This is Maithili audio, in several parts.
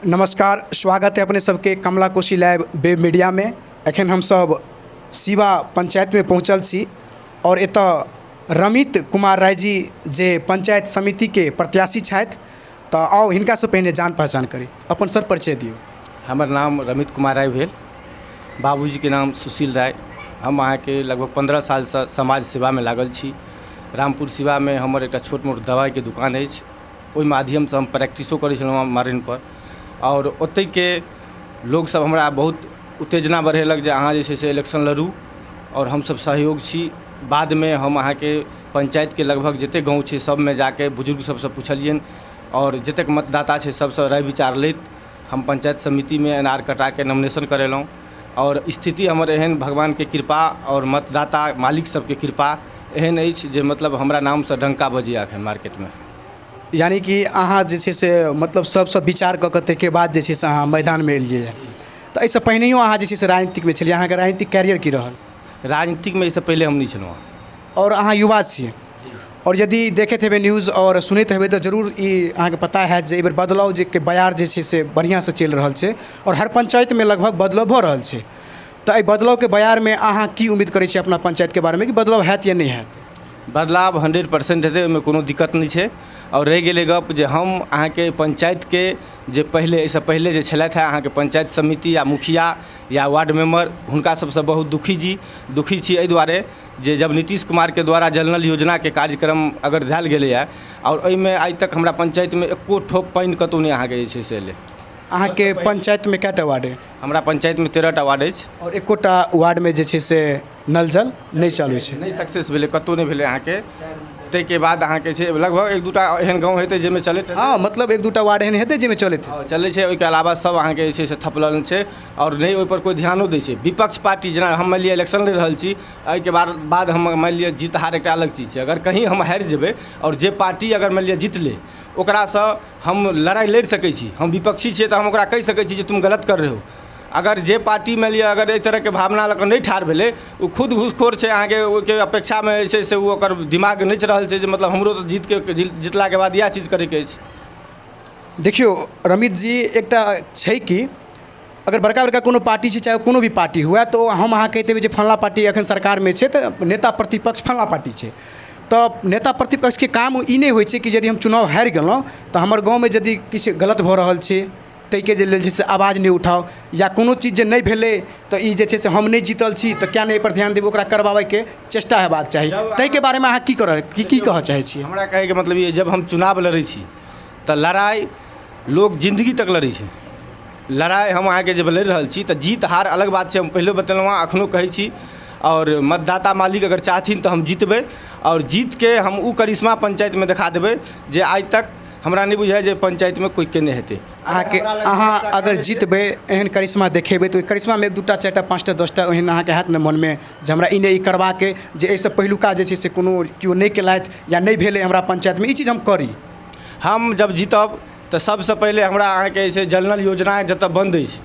नमस्कार, स्वागत है अपने सबके Kamla Koshi live web media में। एखन हम सब सिवा पंचायत में पहुँचल छी और एतऽ रमित कुमार राय जी जे पंचायत समिति के प्रत्याशी छथि, तो आओ हिनका से पहले जान पहचान करी। अपन सर परिचय दियो। हमर नाम रमित कुमार राय भेल, बाबूजी के नाम सुशील राय। हम अहाँ के लगभग 15 साल से समाज सेवा में लागल छी। रामपुर सिवा में हमर एक छोट मोट दवाई के दुकान अछि, ओहि माध्यम से हम प्रैक्टिसो करै छलहुँ मारिन पर। और ओतै के लोग सब हमरा बहुत उत्तेजना बढ़ेलक जे अहाँ जे छै से इलेक्शन लड़ू और हम सब सहयोग छी। बाद में हम अहाँ के पंचायत के लगभग जते गाँव छै सब में जाके बुजुर्ग सबसे पूछलियन और जतेक मतदाता छै सबसे राय विचार लैत हम पंचायत समिति में एनआर कटा के नॉमिनेशन करेलहुँ। और स्थिति हमर एहन भगवान के कृपा और मतदाता मालिक सबके कृपा एहन अछि जे मतलब हमरा नाम से डंका बजैया एखन मार्केट में। यानी कि अहाँ जे छै से मतलब सबसे विचार कऽ के के बाद जे छै से अहाँ मैदान में एलियै। तो एहिसँ पहिनैयो अहाँ जे छै से राजनीतिक में छलियै, अहाँके राजनीतिक कैरियर की रहल? राजनीतिक में इससे पहले हम नहीं छलहुँ और अहाँ युवा छियै और यदि देखैत हेबै न्यूज़ और सुनैत हेबै तो जरूर ई अहाँके पता है जे एहि बेर बदलाव जे के बयार जे छै से बढ़िआँ से चलि रहल छै और हर पंचायत में लगभग बदलाव भऽ रहल छै। तो एहि बदलाव के बयार में अहाँ की उम्मीद करै छियै अपना पंचायत के बारे में कि बदलाव हैत या नहीं हैत? बदलाव 100% हेतै, ओहिमे कोनो दिक्कत नहीं छै। और रहि गेलै गप जे हम अहाँ के पंचायत के जे पहले एहिसँ पहले जे छलथि हैं अहाँ के पंचायत समिति या मुखिया या वार्ड मेंबर, हुनका सबसे बहुत दुखी छी एहि दुआरे जे जब नीतीश कुमार के द्वारा जल नल योजना के कार्यक्रम अगर धैल गेलैए और एहिमे आइ तक हमरा पंचायत में एको ठोप पानि कतौ नहीं अहाँ के जे छै से एलै। अहाँ के पंचायत में कएटा वार्ड अइ? हमरा पंचायत में 13टा वार्ड अछि और एकोटा वार्ड में जे छै से नल जल नहीं चालू छै, नहीं सक्सेस भेलै, कतौ नहीं भेलै अहाँ के। ताहिके बाद अहाँ के छै लगभग 1-2टा एहन गाँव हेतै जाहिमे चलैत हेतै। हाँ, मतलब 1-2टा वार्ड एहन हेतै जाहिमे चलैत हेतै। चलै छै, ओहिके अलावा सब अहाँ के जे छै से थपलल छै और नहीं ओहि पर कोई ध्यानो दै छै। विपक्ष पार्टी जेना हम मान लिअ इलेक्शन लड़ि रहल छी, एहिके बाद हम मान लिअ जीत हार एकटा अलग चीज छै। अगर कहीं हम हारि जेबै और जे पार्टी अगर मान लिअ जीतलै ओकरासँ हम लड़ाई लड़ि सकै छी। हम विपक्षी छियै तऽ हम ओकरा कहि सकै छी जे तुम गलत कर रहे हो। अगर जे पार्टी में लिया अगर एहि तरह के भावना लऽ कऽ नहीं ठाढ़ भेलै, वो खुद घूसखोर छै, अहाँ के ओहिके अपेक्षा में जे छै से वो ओकर दिमाग नचि रहल छै जे मतलब हमरो तो जीतला के बाद इएह चीज करैके अछि। देखियो रमित जी, एकटा छै कि अगर बड़का बड़का कोनो पार्टी छै, चाहे कोनो भी पार्टी हुए, तो हम अहाँ कहते हुए जे फलना पार्टी एखन सरकार में छै तो नेता प्रतिपक्ष फलना पार्टी छै। तो नेता प्रतिपक्ष के काम ई नहीं होइ छै कि यदि हम चुनाव हारि गेलहुँ तो हमर गाँव में यदि किछु गलत भऽ रहल छै ताहिके लेल जे छै से आवाज़ नहीं उठाओ, या कोनो चीज जे नहीं भेलै तो ई जे छै से हम नहीं जीतल छी तो क्या नहीं पर ध्यान देबै, ओकरा करबाबै के चेष्टा हेबाक चाही। ताहिके बारे में अहाँ की कहऽ चाहै छी? हमरा कहै के मतलब ये, जब हम चुनाव लड़ै छी तो लड़ाई लोग जिंदगी तक लड़ै छै। लड़ाई हम अहाँ के जब लड़ि रहल छी तो जीत हार अलग बात छै। हम पहले बतेलहुँ हँ, एखनो कहै छी। और मतदाता मालिक अगर चाहथिन तो हम जीतबै और जीत के हम उ करिश्मा पंचायत में दिखा देबै जे आज तक हमरा नहीं बुझाय जे पंचायत में कोई केने हेतै। अहाँ अगर जीतबै, एहन करिश्मा देखेबै तो करिश्मा में 1-2टा 4टा 5टा 10टा ओहन अहाँके हैत ने मन में जे हमरा ई नहीं करबाके, जे एहिसँ पहिलुका जे छै से कोनो केओ नहीं केलथि या नहीं भेलै हमरा पंचायत में, ई चीज हम करी। हम जब जीतब तो सबसे पहले हमरा अहाँ के जे जल नल योजना जतऽ बंद अछि,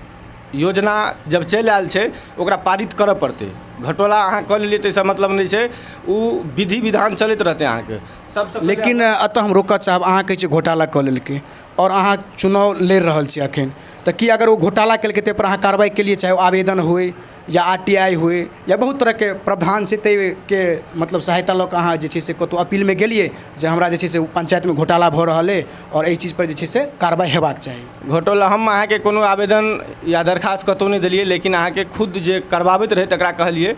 योजना जब चलि आयल छै ओकरा पारित करऽ पड़तै। घटोला अहाँ कऽ लेलियै ताहिसँ मतलब नहीं छै, ओ विधि विधान चलैत रहतै अहाँ के सबसे। लेकिन एतऽ हम रोकऽ चाहब, अहाँ कहै छियै घोटाला कऽ लेलकै और अहाँ चुनाव लड़ि रहल छी एखन, तो कि अगर वो घोटाला केलकै ताहि पर अहाँ कार्रवाई केलिए, चाहे वो आवेदन होय या RTI होय या बहुत तरह के प्रावधान छै, ताहिके मतलब सहायता लऽ कऽ अहाँ जे छै से कतहु अपील में गेलिए जे हमरा जे छै से पंचायत में घोटाला भऽ रहल अइ और एहि चीज पर जे छै से कार्रवाई हेबाक चाही? घोटाला हम अहाँ के कोनो आवेदन या दरखास्त कतहु नहीं देलिए, लेकिन अहाँ के खुद जे करवाबैत रहै तकरा कहलिए,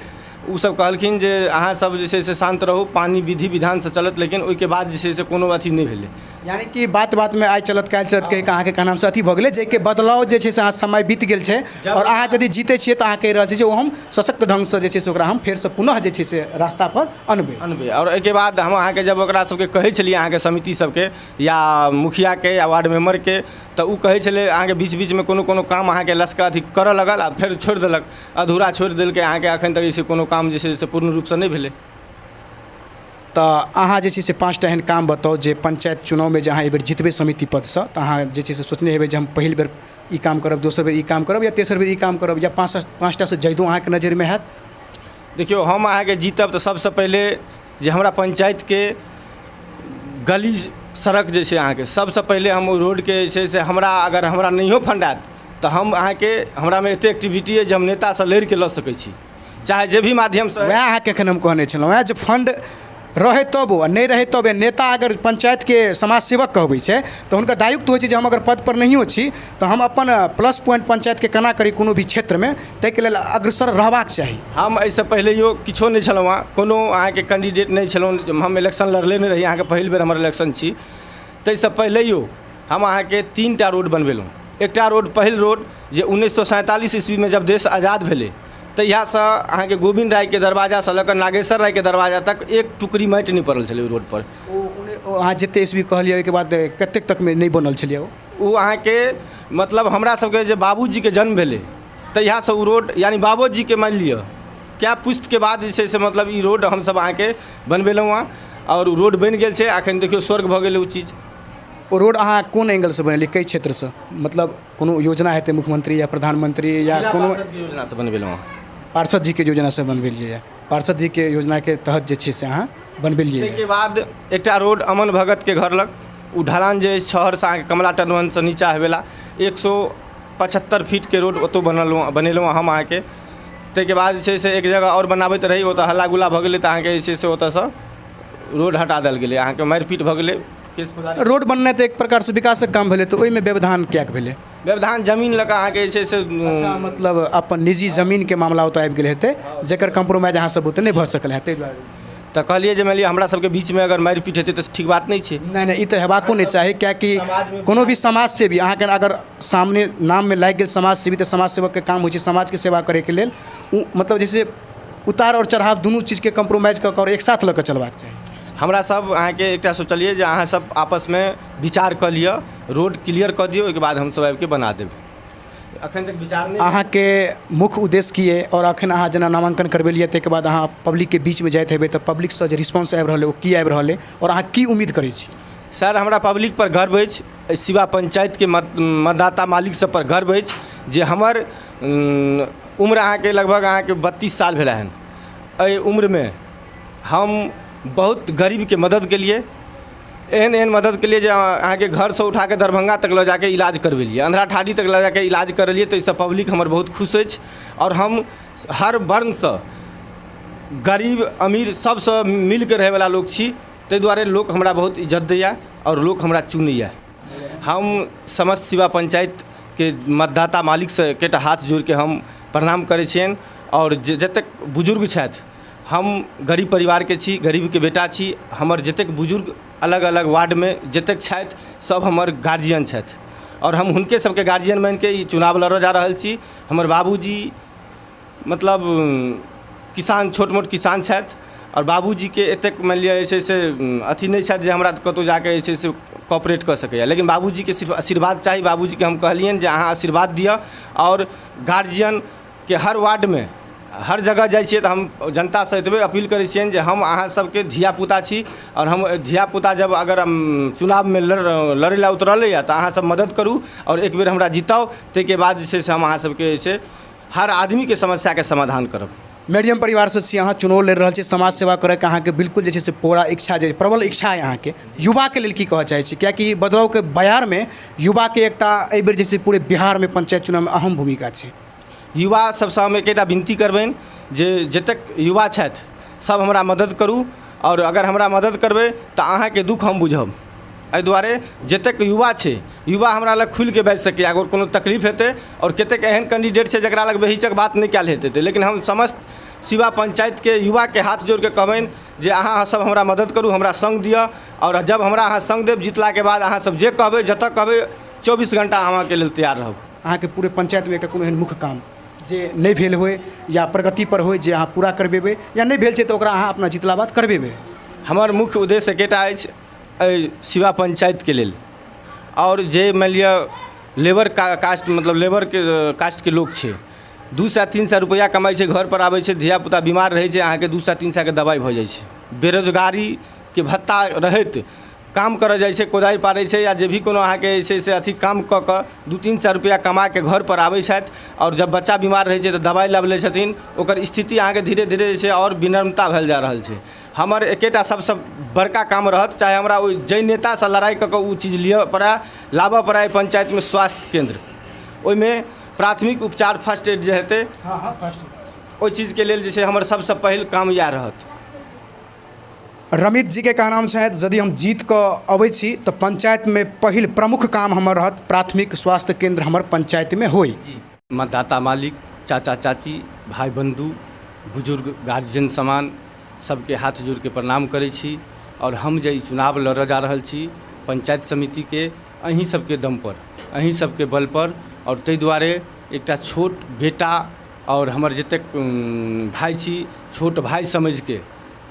उ सब कहलखिन जे अहाँ सब जे छै से शांत रहू, पानी विधि विधान से चलत, लेकिन ओहिके बाद जे छै से कोनो अथी नहीं भेलै। यानी कि बात में आइ चलत काल्हि चलत कहि कऽ अहाँके कहनाम से अथी भऽ गेलै, जाहिके बदलाव जे छै से अहाँ समय बीत गेल छै और अहाँ यदि जीतै छियै तऽ अहाँ कहि रहल छी जे ओ हम सशक्त ढंग से जे छै से ओकरा हम फेरसँ पुनः जे छै से रास्ता पर अनबै। और एहिके बाद हम अहाँ के जब ओकरा सबके कहै छलियै, अहाँ के समिति सबके या मुखिया के या वार्ड मेंबर के, तो उ कहै छलै अहाँ के बीच बीच में कोनो काम अहाँ के लसका अथी करऽ लगल आ फेर छोड़ि देलक, अधूरा छोड़ि देलकै। अहाँ के एखन तक ऐसे कोनो काम जे छै से पूर्ण रूप से नहीं भेलै। तो अहाँ जे छै से 5टा एहन काम बताउ जे पंचायत चुनाव में जे अहाँ एहि बेर जितबै समिति पद से, तो अहाँ जे छै से सोचने हेबै जे हम पहिल बेर ई काम करब, दोसर बेर ई काम करब या तेसर बेर ई काम करब, या 5टा से ज्यादा अहाँ के नजर में हैत? देखियो, हम अहाँ के जीतब तो सबसे पहले जे हमरा पंचायत के गली सड़क जे छै अहाँके सबसँ पहिले हम ओहि रोडके जे छै से अगर हमरा नहियो फंड आयत तऽ हम अहाँके हमरामे एतेक एक्टिविटी अइ जे हम नेतासँ लड़ि कऽ लऽ सकै छी, चाहे जे भी माध्यमसँ। वएह अहाँके एखन हम कहने छलहुँ जे फंड रहे तब आ नहीं रहे तब नेता अगर पंचायत के समाज सेवक कहबै छै तऽ हुनकर दायित्व होइ छै जे हम अगर पद पर नहियो छी तऽ हम अपन प्लस पॉइंट पंचायत के केना करी कोनो भी क्षेत्र में ताहिके लेल अग्रसर रहबाक चाही। हम एहिसँ पहिलेयो किछो नहि छलहुँ हँ, कोनो अहाँके कैंडिडेट नहीं छलहुँ, हम इलेक्शन लड़ले नहीं रही, अहाँके पहिल बेर हमर इलेक्शन छी। ताहिसँ पहिलेयो हम अहाँके 3टा रोड बनबेलहुँ। एकटा रोड पहिल रोड जे 1947 ईस्वी में जब देश आज़ाद भेलै तहियासँ अहाँके गोविंद रायके दरवाजासँ लऽ कऽ नागेश्वर रायके दरवाजा तक एक टुकड़ी माटि नहि पड़ल छलै ओहि रोड पर। अहाँ जते ईस्वी कहलियै ओहिके बाद कतेक तक में नहीं बनल छलियै ओ अहाँके मतलब हमरा सबके जे बाबूजीके जन्म भेलै तहियासँ ओ रोड यानी बाबूजीके मानि लिअ कए पुस्तके बाद जे छै से मतलब ई रोड हमसब अहाँके बनबेलहुँ हँ और रोड बनि गेल छै। एखन देखियौ स्वर्ग भऽ गेलै ओ चीज। ओ रोड अहाँ कोन एंगलसँ बनेलियै, कई क्षेत्रसँ, मतलब कोनो योजना हेतै मुख्यमंत्री या प्रधानमंत्री या कोनो योजनासँ बनबेलहुँ हँ? पार्षद जी के योजनासँ बनबेलियै, पार्षद जी के योजना के तहत जे छै से अहाँ बनबेलियै। ताहिके बाद एकटा रोड अमन भगतके घर लग ओ ढलान जे अछि शहरसँ अहाँके कमला टनवनसँ नीचाँ हेवेला 175 फीटके रोड ओतौ बनेलहुँ हम अहाँके। ताहिके बाद जे छै से एक जगह और बनाबैत रही, ओतऽ हल्ला गुल्ला भऽ गेलै तऽ अहाँके जे छै से ओतऽसँ रोड हटा देल गेलै, अहाँके मारिपीट भऽ गेलै। रोड बननाइ तऽ एक प्रकार से विकासक काम भेलै, तऽ ओहिमे व्यवधान किएक भेलै? व्यवधान जमीन लऽ कऽ अहाँके जे छै से अच्छा, मतलब अपन निजी जमीन के मामला ओतऽ आबि गेल हेतै जेकर कम्प्रोमाइज अहाँ सब ओतऽ नहि भऽ सकल हेतै, ताहि दुआरे तऽ कहलिए जे मानि लिअ हमरा सबके बीचमे अगर मारिपीट हेतै तऽ ठीक बात नहीं छै। नहीं ई तऽ हेबाको नहीं चाही, कियाकि कोनो भी समाज सेवी अहाँके अगर सामने नाम में लागि गेल समाज सेवी तऽ समाज सेवक के काम होइ छै समाज के सेवा करैके लेल। मतलब जैसे उतार और चढ़ाव दुनू चीज के कम्प्रोमाइज कऽ कऽ एक साथ लऽ कऽ चलबाक चाही। हमरा सब अहाँके एकटा सोचलिए जे अहाँ सब आपसमे विचार कऽ लिअ, रोड क्लियर कऽ दियौ, ओहिके बाद हमसब आबि कऽ बना देब। अखन तक विचार नहीं। अहाँके मुख्य उद्देश्य की है और अखन अहाँ जेना नामांकन करबेलियै ताहिके बाद अहाँ पब्लिक के बीच में जाइत हेबै तऽ पब्लिकसँ जे रिस्पॉन्स आबि रहल है ओ की आबि रहल है और अहाँ की उम्मीद करै छी? सर हमरा पब्लिक पर गर्व अछि, सिवा पंचायत के मतदाता मालिक सब पर गर्व अछि जे हमर उम्र अहाँके लगभग अहाँके 32 साल भेला हन। एहि उम्रमे हम बहुत गरीब के मदद केलिए, एहन मदद के लिए जे अहाँके घरसँ उठा के दरभंगा तक लऽ जाके इलाज करवेलिए, अंधरा ठाड़ी तक लऽ जाके इलाज करलिए। तो इससे पब्लिक हमर बहुत खुश अछि और हम हर वर्णसँ गरीब अमीर सबसँ मिल के रहैवला लोक छी, ताहि दुआरे लोक हमरा बहुत इज्जत दैए और लोक हमरा चुनैए। हम समस्त सिवा पंचायत के मतदाता मालिक से एकटा हाथ जोड़ के हम प्रणाम करै छियनि और जतेक बुजुर्ग छथि, हम गरीब परिवार के छी, गरीब के बेटा छी, हमर जतेक बुजुर्ग अलग अलग वार्ड में जतेक छथि सब हमर गार्जियन छथि और हम हुनके सबके गार्जियन मानि के ई चुनाव लड़ऽ जा रहल छी। हमर बाबूजी मतलब किसान, छोट मोट किसान छथि और बाबूजी के एतेक मानि लिअ जे छै से अथी नहीं छथि जे हमरा कतौ जाके जे छै से कॉपरेट कऽ सकैए, लेकिन बाबूजी के सिर्फ आशीर्वाद चाही। बाबूजी के हम कहलियनि जे अहाँ आशीर्वाद दिअ और गार्जियन के हर वार्ड में हर जगह जाइ छियै तऽ हम जनतासँ एतबे अपील करै छियनि जे हम अहाँ सबके धियापुता छी और हम धियापुता जब अगर चुनावमे लड़ै लए उतरलैए तऽ अहाँ सब मदद करू और एक बेर हमरा जिताउ, ताहिके बाद जे छै से हम अहाँ सबके जे छै हर आदमीके समस्याके समाधान करब। मीडियम परिवार से छी अहाँ, चुनाव लड़ रहल छी, समाज सेवा करैके अहाँके बिल्कुल जे छै से पूरा इच्छा, जे प्रबल इच्छा है अहाँके, युवाके लेल की कहऽ चाहै छी? कियाकि बदलावके बयारमे युवाके एकटा एहि बेर जे छै पूरे बिहारमे पंचायत चुनावमे अहम भूमिका छै। युवा सबसँ हम एकटा विनती करबनि जे जतेक युवा छथि सब हमरा मदद करू और अगर हमरा मदद करबै तऽ अहाँके दुख हम बुझब। एहि दुआरे जतेक युवा छै, युवा हमरा लग खुलि के बाजि सकैए अगर कोनो तकलीफ हेतै और कतेक एहन कैंडिडेट छै जकरा लग बेहिचक बात नहीं कयल हेतै, लेकिन हम समस्त सिवा पंचायत के युवा के हाथ जोड़ के कहबनि जे अहाँ सब हमरा मदद करू, हमरा संग दिअ और जब हमरा अहाँ संग देब जितला के बाद अहाँ सब जे कहबै जतऽ कहबै 24 घंटा अहाँके लेल तैयार रहब। अहाँके पूरे पंचायतमे एकटा कोनो एहन मुख्य काम जे नहीं भेल होय या प्रगति पर होय जे अहाँ पूरा करबेबै या नहीं भेल छै तऽ ओकरा अहाँ अपना जितला बाद करबेबै? हमर मुख्य उद्देश्य एकेटा अछि एहि सिवा पंचायत के लेल, और जे मानि लिअ लेबर कास्ट मतलब लेबर के कास्ट के लोग छै, 200-300 रुपैआ कमाइ छै, घर पर आबै छै, धियापुता बीमार रहै छै, अहाँके 200-300 के दवाइ भऽ जाइ छै। बेरोजगारी के भत्ता रहैत काम करऽ जाइ छै, कोदारि पारै छै या जे भी कोनो अहाँके जे छै से अथी काम कऽ कऽ 200-300 रुपैआ कमा के घर पर आबै छथि और जब बच्चा बीमार रहै छै तऽ दवाइ लऽ लै छथिन, ओकर स्थिति अहाँके धीरे धीरे जे छै और विनम्रता भेल जा रहल छै। हमर एकेटा सबसँ बड़का काम रहत, चाहे हमरा ओहि जाहि नेतासँ लड़ाइ कऽ कऽ ओ चीज लिअ पड़य, लाबऽ पड़य पंचायतमे स्वास्थ्य केंद्र, ओहिमे प्राथमिक उपचार फर्स्ट एड जे हेतै, ओहि चीजके लेल जे छै हमर सबसँ पहिल काम इएह रहत। रमित जी के कहनाम छै यदि हम जीत कऽ अबै छी तऽ पंचायतमे पहिल प्रमुख काम हमर रहत प्राथमिक स्वास्थ्य केंद्र हमर पंचायतमे होई। मतदाता मालिक, चाचा चाची, भाई बंधु, बुजुर्ग, गार्जियन समान सबके हाथ जोड़ के प्रणाम करै छी। और हम जे चुनाव लड़ऽ जा रहल छी पंचायत समिति के अहीं सबके दम पर, अहीं सबके बल पर, और ताहि दुआरे एकटा छोट बेटा और हमर जतेक भाई छी, छोट भाई समझ के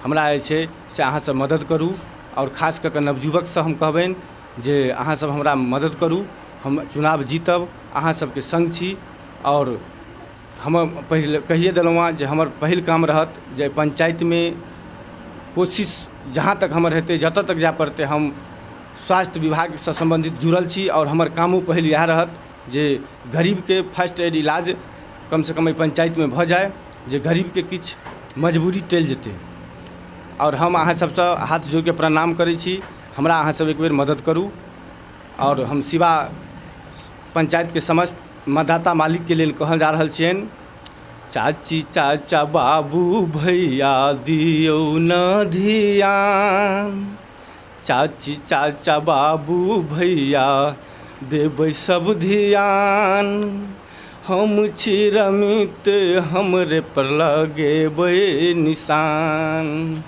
हमरा जे छै से अहाँ सब मदद करू। और खास कऽ कऽ नवयुवकसँ हम कहबनि जे अहाँ सब हमरा मदद करू, हम चुनाव जीतब, अहाँ सबके संग छी। और हम पहले कहिए देलहुँ हँ जे हमर पहिल काम रहत जे पंचायत में कोशिश जहाँ तक हमर हेतै, जतऽ तक जाय पड़तै, हम स्वास्थ्य विभाग से संबंधित जुड़ल छी। और हमर कामो पहिल इएह रहत जे गरीब के फर्स्ट एड इलाज कम से कम एहि पंचायत में भऽ जाय, जे गरीब के किछु मजबूरी टलि जेतै। और हम अहाँ सबसँ हाथ जोड़ के प्रणाम करै छी, हमरा अहाँ सब एक बेर मदद करू। और हम सिवा पंचायत के समस्त मतदाता मालिक के लेल कहल जा रहल छियनि, चाची चाचा बाबू भैया दियौ न ध्यान, चाची चाचा बाबू भैया देबै सब ध्यान, हम छी रमित हमरे पर लगेबै निशान,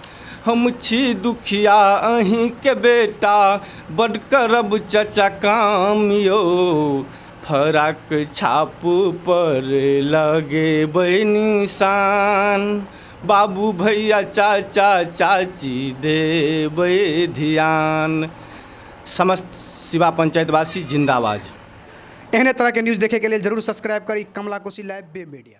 हम छी दुखिया अहीं के बेटा बड करब चचा काम यौ, फराक छाप पर लगेबै निशान, बाबू भैया चाचा चाची देबै ध्यान। समस्त सिवा पंचायतवासी जिंदाबाद। एहने तरह के न्यूज़ देखे के लिए जरूर सब्सक्राइब करी कमला कोशी लाइव बे मीडिया।